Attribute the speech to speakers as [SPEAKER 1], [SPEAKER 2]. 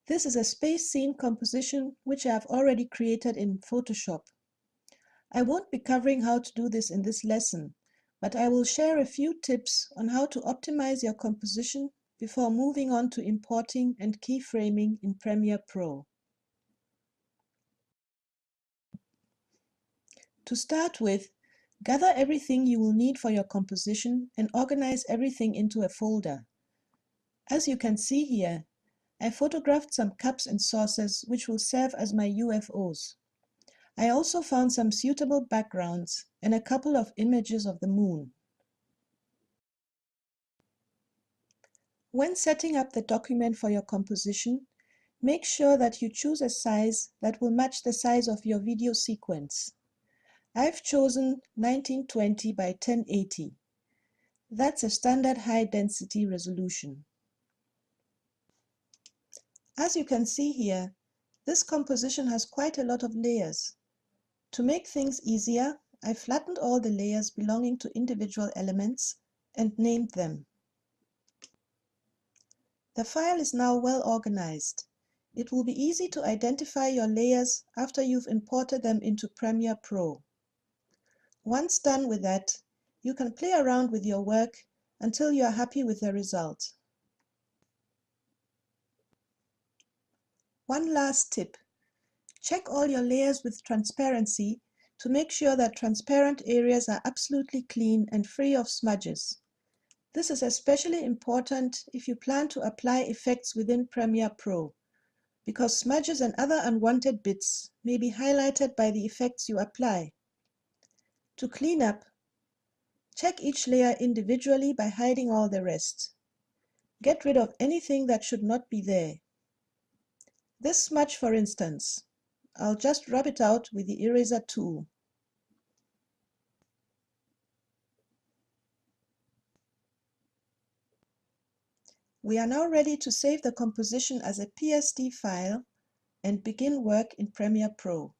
[SPEAKER 1] This is a space scene composition which I have already created in Photoshop. I won't be covering how to do this in this lesson, but I will share a few tips on how to optimize your composition before moving on to importing and keyframing in Premiere Pro. To start with, gather everything you will need for your composition and organize everything into a folder. As you can see here, I photographed some cups and saucers which will serve as my UFOs. I also found some suitable backgrounds and a couple of images of the moon. When setting up the document for your composition, make sure that you choose a size that will match the size of your video sequence. I've chosen 1920 by 1080. That's a standard high density resolution. As you can see here, this composition has quite a lot of layers. To make things easier, I flattened all the layers belonging to individual elements and named them. The file is now well organized. It will be easy to identify your layers after you've imported them into Premiere Pro. Once done with that, you can play around with your work until you are happy with the result. One last tip. Check all your layers with transparency to make sure that transparent areas are absolutely clean and free of smudges. This is especially important if you plan to apply effects within Premiere Pro, because smudges and other unwanted bits may be highlighted by the effects you apply. To clean up, check each layer individually by hiding all the rest. Get rid of anything that should not be there. This smudge, for instance, I'll just rub it out with the eraser tool. We are now ready to save the composition as a PSD file and begin work in Premiere Pro.